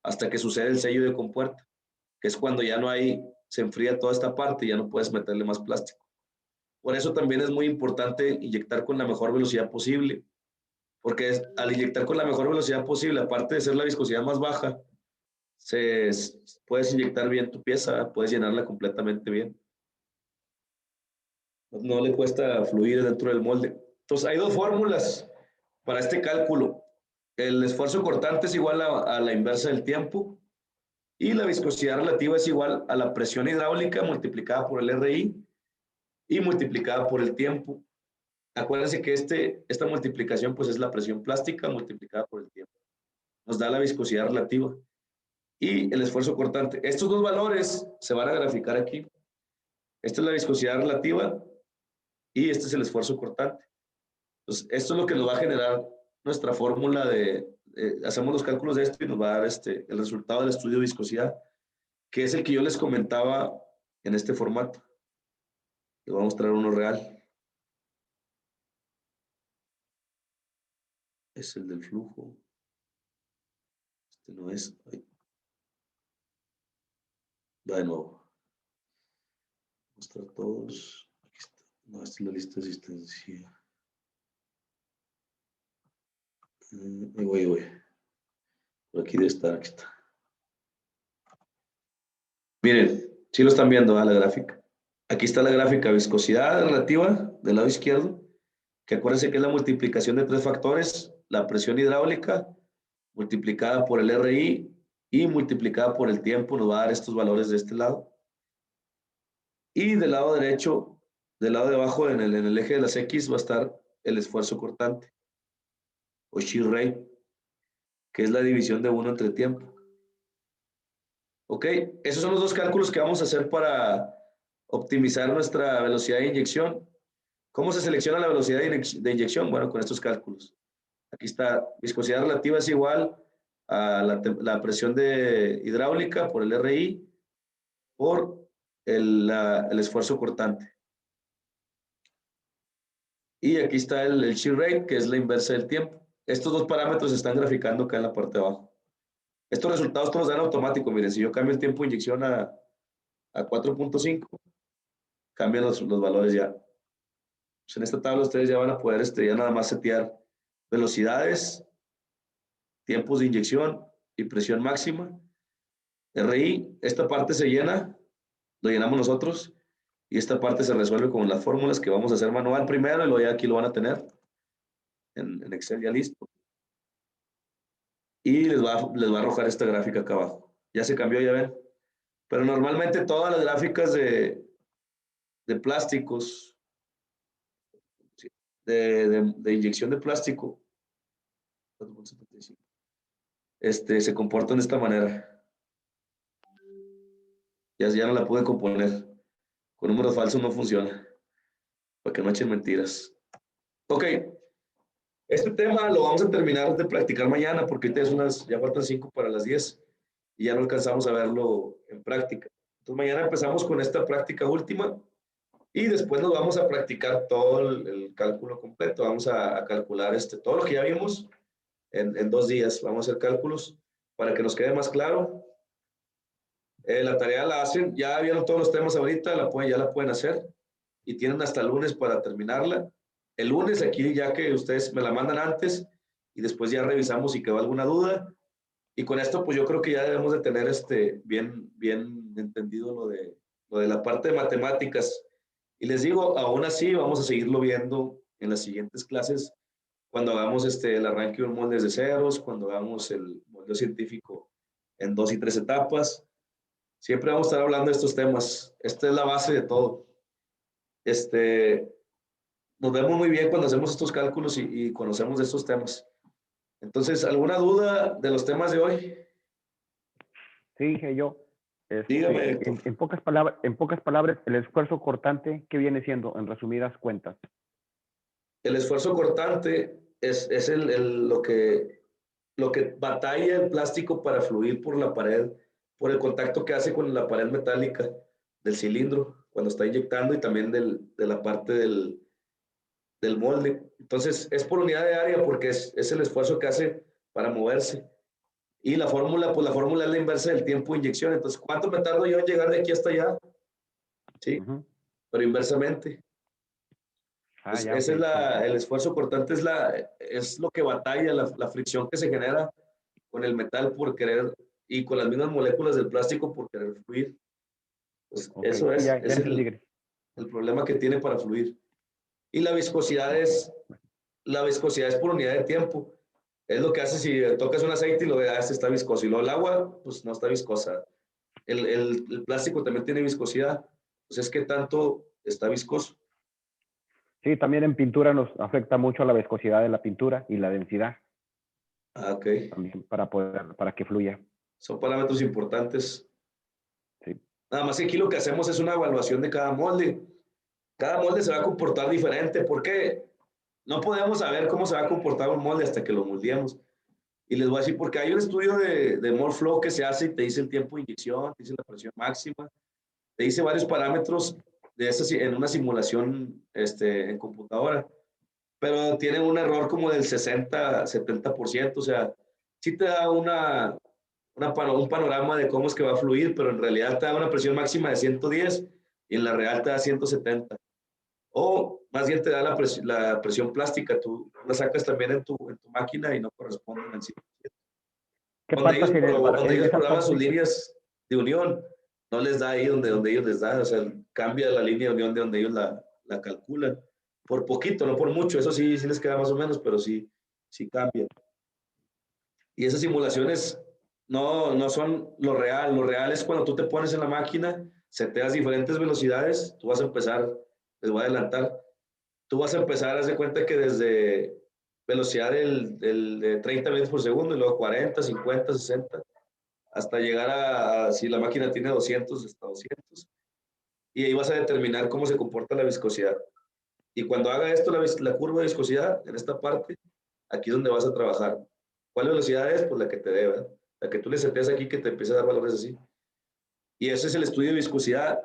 hasta que sucede el sello de compuerta, que es cuando ya no se enfría toda esta parte y ya no puedes meterle más plástico. Por eso también es muy importante inyectar con la mejor velocidad posible, porque al inyectar con la mejor velocidad posible, aparte de ser la viscosidad más baja, puedes inyectar bien tu pieza, puedes llenarla completamente bien. No le cuesta fluir dentro del molde. Entonces, hay dos fórmulas para este cálculo. El esfuerzo cortante es igual a la inversa del tiempo y la viscosidad relativa es igual a la presión hidráulica multiplicada por el RI y multiplicada por el tiempo. Acuérdense que esta multiplicación pues es la presión plástica multiplicada por el tiempo. Nos da la viscosidad relativa y el esfuerzo cortante. Estos dos valores se van a graficar aquí. Esta es la viscosidad relativa y este es el esfuerzo cortante. Entonces, esto es lo que nos va a generar nuestra fórmula hacemos los cálculos de esto y nos va a dar el resultado del estudio de viscosidad, que es el que yo les comentaba en este formato. Les voy a mostrar uno real. Es el del flujo. Este no es. Va de nuevo. Mostrar todos. Aquí está. No, esta es la lista de asistencia. Ahí voy. Por aquí debe estar, aquí está. Miren, si lo están viendo, la gráfica. Aquí está la gráfica viscosidad relativa del lado izquierdo, que acuérdense que es la multiplicación de 3 factores, la presión hidráulica multiplicada por el RI y multiplicada por el tiempo, nos va a dar estos valores de este lado. Y del lado derecho, del lado de abajo, en el eje de las X, va a estar el esfuerzo cortante, o shear rate, que es la división de 1 entre tiempo. Ok, esos son los dos cálculos que vamos a hacer para optimizar nuestra velocidad de inyección. ¿Cómo se selecciona la velocidad de inyección? Bueno, con estos cálculos. Aquí está, viscosidad relativa es igual a la presión hidráulica por el RI por el esfuerzo cortante. Y aquí está el shear rate, que es la inversa del tiempo. Estos dos parámetros se están graficando acá en la parte de abajo. Estos resultados todos los dan automático. Miren, si yo cambio el tiempo de inyección a 4.5, cambian los valores ya. Pues en esta tabla ustedes ya van a poder ya nada más setear velocidades, tiempos de inyección y presión máxima. RI, esta parte se llena, lo llenamos nosotros, y esta parte se resuelve con las fórmulas que vamos a hacer manual primero, y luego ya aquí lo van a tener en Excel ya listo. Y les va a arrojar esta gráfica acá abajo. Ya se cambió, ya ven. Pero normalmente todas las gráficas de plásticos, de inyección de plástico, se comportan de esta manera. Ya no la pude componer. Con números falsos no funciona. Para que no echen mentiras. Ok. Este tema lo vamos a terminar de practicar mañana porque ya faltan 5 para las 10 y ya no alcanzamos a verlo en práctica. Entonces mañana empezamos con esta práctica última Y después nos vamos a practicar todo el cálculo completo. Vamos a calcular todo lo que ya vimos en 2 días. Vamos a hacer cálculos para que nos quede más claro. La tarea la hacen, ya vieron todos los temas ahorita, ya la pueden hacer y tienen hasta el lunes para terminarla. El lunes aquí ya que ustedes me la mandan antes y después ya revisamos si quedó alguna duda. Y con esto pues yo creo que ya debemos de tener bien entendido lo de la parte de matemáticas. Y les digo, aún así vamos a seguirlo viendo en las siguientes clases cuando hagamos el arranque de un molde de ceros, cuando hagamos el moldeo científico en 2 y 3 etapas. Siempre vamos a estar hablando de estos temas. Esta es la base de todo. Nos vemos muy bien cuando hacemos estos cálculos y conocemos de estos temas. Entonces, ¿alguna duda de los temas de hoy? Sí, dije yo. Dígame, Héctor. En pocas palabras, el esfuerzo cortante, ¿qué viene siendo en resumidas cuentas? El esfuerzo cortante es lo que batalla el plástico para fluir por la pared, por el contacto que hace con la pared metálica del cilindro cuando está inyectando y también de la parte del molde. Entonces, es por unidad de área porque es el esfuerzo que hace para moverse. Y la fórmula, pues la fórmula es la inversa del tiempo de inyección. Entonces, ¿cuánto me tardo yo en llegar de aquí hasta allá? Sí, pero inversamente. Pues Ya, ese ok. es el esfuerzo cortante, es lo que batalla, la fricción que se genera con el metal por querer, y con las mismas moléculas del plástico por querer fluir. Pues Ok, eso sí, ya es entendí. el problema que tiene para fluir. Y la viscosidad es por unidad de tiempo. Es lo que hace si tocas un aceite y lo veas, está viscoso. Y luego el agua, pues no está viscosa. El plástico también tiene viscosidad. Pues es que tanto está viscoso. Sí, también en pintura nos afecta mucho la viscosidad de la pintura y la densidad. Ah, ok. También para que fluya. Son parámetros importantes. Sí. Nada más que aquí lo que hacemos es una evaluación de cada molde. Cada molde se va a comportar diferente. ¿Por qué? No podemos saber cómo se va a comportar un molde hasta que lo moldeamos. Y les voy a decir, porque hay un estudio de Morflow que se hace y te dice el tiempo de inyección, te dice la presión máxima, te dice varios parámetros en una simulación en computadora, pero tiene un error como del 60-70%, o sea, sí te da un panorama de cómo es que va a fluir, pero en realidad te da una presión máxima de 110 y en la real te da 170. O más bien te da la presión plástica, tú la sacas también en tu máquina y no corresponde al 100%. ¿Qué Donde pasa ellos, donde en ellos esa programan sus parte? líneas de unión, no les da ahí donde ellos les da, o sea, cambia la línea de unión de donde ellos la calculan. Por poquito, no por mucho, eso sí les queda más o menos, pero sí cambia. Y esas simulaciones no son lo real es cuando tú te pones en la máquina, seteas diferentes velocidades, tú vas a empezar, les voy a adelantar, tú vas a empezar, haz de cuenta que desde velocidad de 30 metros por segundo y luego 40, 50, 60, hasta llegar si la máquina tiene 200, hasta 200. Y ahí vas a determinar cómo se comporta la viscosidad. Y cuando haga esto, la curva de viscosidad, en esta parte, aquí es donde vas a trabajar. ¿Cuál velocidad es? Pues la que te dé, ¿verdad? La que tú le seteas aquí que te empieza a dar valores así. Y ese es el estudio de viscosidad.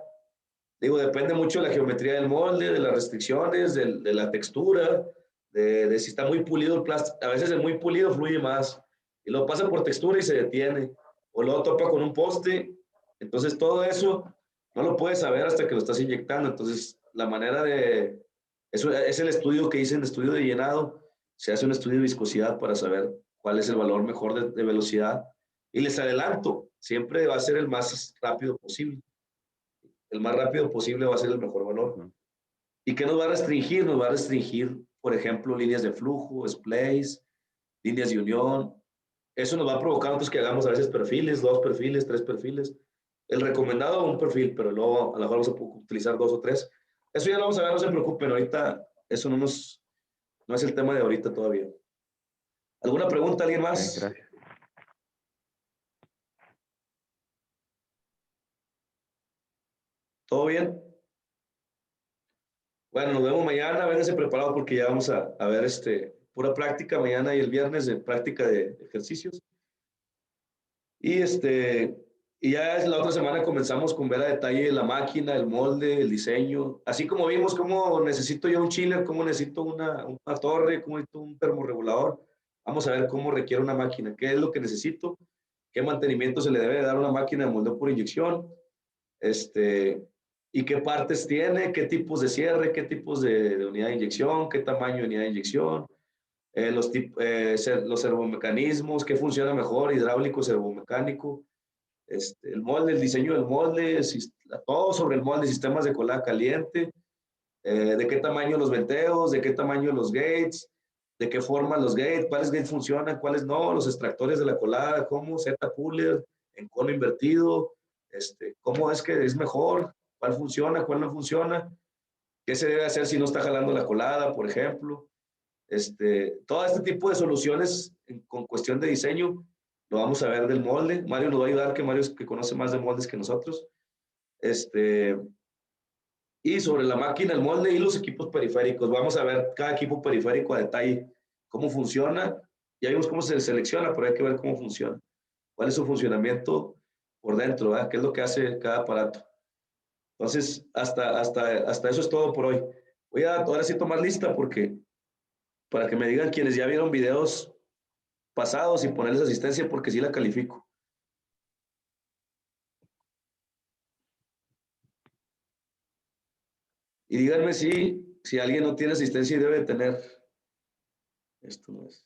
Digo, depende mucho de la geometría del molde, de las restricciones, de la textura, de si está muy pulido el plástico. A veces el muy pulido fluye más. Y lo pasa por textura y se detiene. O luego topa con un poste. Entonces todo eso no lo puedes saber hasta que lo estás inyectando. Entonces la manera eso es el estudio que dicen, estudio de llenado. Se hace un estudio de viscosidad para saber cuál es el valor mejor de velocidad. Y les adelanto, siempre va a ser el más rápido posible. El más rápido posible va a ser el mejor valor. ¿Y qué nos va a restringir? Nos va a restringir, por ejemplo, líneas de flujo, splays, líneas de unión. Eso nos va a provocar nosotros que hagamos a veces perfiles, 2 perfiles, 3 perfiles. El recomendado un perfil, pero luego a lo mejor vamos a utilizar 2 o 3. Eso ya lo vamos a ver, no se preocupen. Ahorita eso no es el tema de ahorita todavía. ¿Alguna pregunta, alguien más? Gracias. ¿Todo bien? Bueno, nos vemos mañana. Vénganse preparados porque ya vamos a ver pura práctica mañana y el viernes de práctica de ejercicios. Y y ya la otra semana comenzamos con ver a detalle la máquina, el molde, el diseño. Así como vimos cómo necesito yo un chiller, cómo necesito una torre, cómo necesito un termorregulador. Vamos a ver cómo requiere una máquina, qué es lo que necesito, qué mantenimiento se le debe dar a una máquina de moldeo por inyección, y qué partes tiene, qué tipos de cierre, qué tipos de unidad de inyección, qué tamaño de unidad de inyección, los servomecanismos, qué funciona mejor, hidráulico, servomecánico, el molde, el diseño del molde, todo sobre el molde, sistemas de colada caliente, de qué tamaño los venteos, de qué tamaño los gates, de qué forma los gates, cuáles gates funcionan, cuáles no, los extractores de la colada, cómo Z-puller, en cono invertido, cómo es que es mejor, cuál funciona, cuál no funciona, qué se debe hacer si no está jalando la colada, por ejemplo. Todo este tipo de soluciones con cuestión de diseño lo vamos a ver del molde. Mario nos va a ayudar, que Mario es que conoce más de moldes que nosotros. Y sobre la máquina, el molde y los equipos periféricos. Vamos a ver cada equipo periférico a detalle, cómo funciona. Ya vimos cómo se selecciona, pero hay que ver cómo funciona. Cuál es su funcionamiento por dentro, ¿verdad? ¿Qué es lo que hace cada aparato? Entonces, hasta eso es todo por hoy. Voy a ahora sí tomar lista para que me digan quienes ya vieron videos pasados y ponerles asistencia porque sí la califico. Y díganme si alguien no tiene asistencia y debe de tener. Esto no es.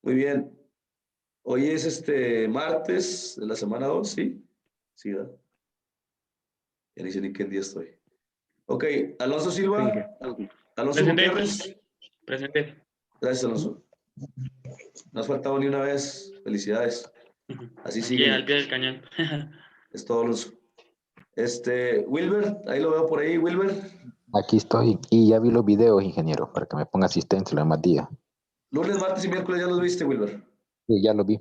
Muy bien. Hoy es martes de la semana 2, ¿sí? Sí, ¿verdad? Ya ni sé ni qué día estoy. Ok, Alonso Silva. Sí. Alonso Presente. Gutiérrez. Presente. Gracias, Alonso. No has faltado ni una vez. Felicidades. Así Aquí sigue. al pie del cañón. Es todo, Alonso. Wilber, ahí lo veo por ahí, Wilber. Aquí estoy y ya vi los videos, ingeniero, para que me ponga asistencia los demás días. Lunes, martes y miércoles ya los viste, Wilber. Sí, ya los vi.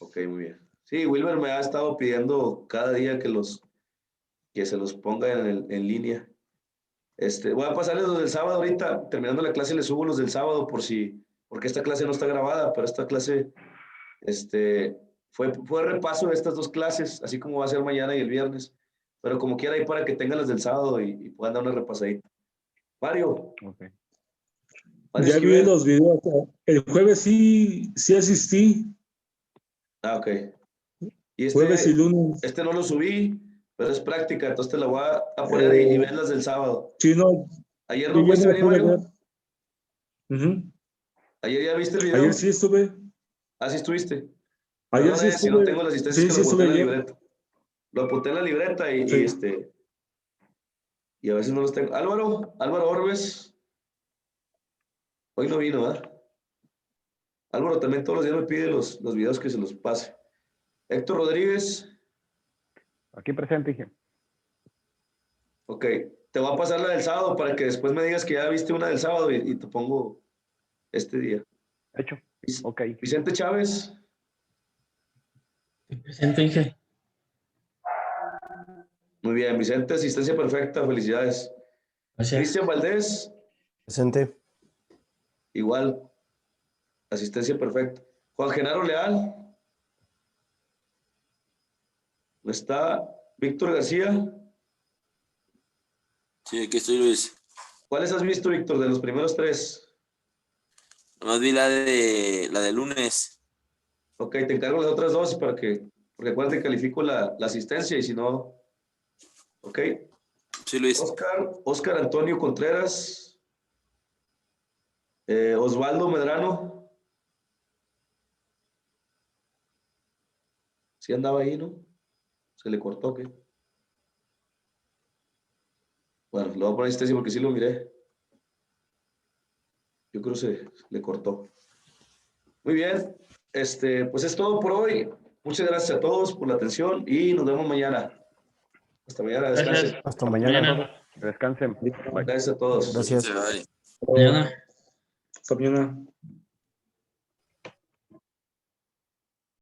Ok, muy bien. Sí, Wilber me ha estado pidiendo cada día que se los ponga en línea. Voy a pasarles los del sábado ahorita. Terminando la clase les subo los del sábado porque esta clase no está grabada, pero esta clase fue repaso de estas dos clases, así como va a ser mañana y el viernes. Pero como quiera ahí para que tengan las del sábado y puedan dar una repasadita. Mario. Okay. Mario Ya vi Esquivel. los videos. El jueves sí asistí. Ah, ok. Y Jueves y lunes. no lo subí, pero es práctica, entonces te la voy a poner y ves las del sábado. Sí, no. ¿Ayer Yo no ya pudiste no venir, pude ver. Mario? ¿Ayer ya viste el video? Ayer sí estuve. Ah, sí estuviste. Ayer sí Perdón, si no estuve. tengo la asistencia, Sí, es que sí lo apunté estuve en la bien. libreta. Lo apunté en la libreta Sí. y a veces no los tengo. Álvaro Orbes, hoy no vino, ¿verdad? Álvaro también todos los días me pide los videos que se los pase. Héctor Rodríguez, Aquí presente, dije. ok. Te voy a pasar la del sábado para que después me digas que ya viste una del sábado y te pongo este día. Hecho. Ok. Vicente Chávez. Presente, Inge. Muy bien, Vicente, asistencia perfecta, felicidades. Gracias. Cristian Valdés, Presente. igual, asistencia perfecta. Juan Genaro Leal, ¿no está? Víctor García, Sí, aquí estoy, Luis. ¿cuáles has visto, Víctor, de los primeros tres? Nomás vi la de lunes. Ok, te encargo las otras dos porque acuérdate que califico la asistencia y si no, ok. Sí, Luis. Oscar Antonio Contreras, Osvaldo Medrano, sí andaba ahí, ¿no? Se le cortó, ¿qué? Bueno, lo voy a poner asistencia porque sí lo miré. Yo creo que se le cortó. Muy bien, pues es todo por hoy. Muchas gracias a todos por la atención y nos vemos mañana. Hasta mañana, descansen. Gracias. Hasta mañana. Que descansen. Bye. Gracias a todos. Gracias. Bye. Mañana. Hasta mañana.